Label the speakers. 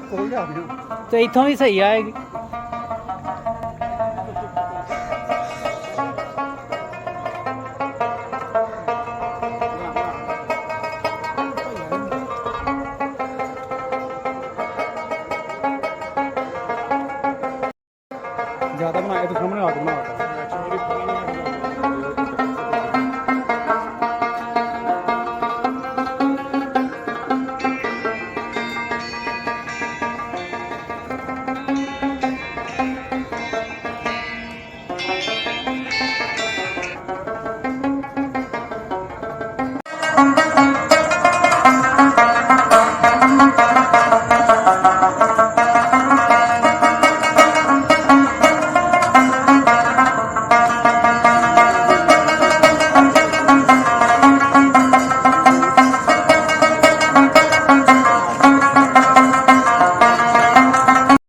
Speaker 1: ਕੋਲ ਜਾ
Speaker 2: ਤੇ ਇੱਥੋਂ ਵੀ ਸਹੀ ਆਏਗੀ।
Speaker 1: ਜ਼ਿਆਦਾ ਬਣਾਇਆ ਤੇ ਸਾਹਮਣੇ ਆ ਕੇ ਬਣਾ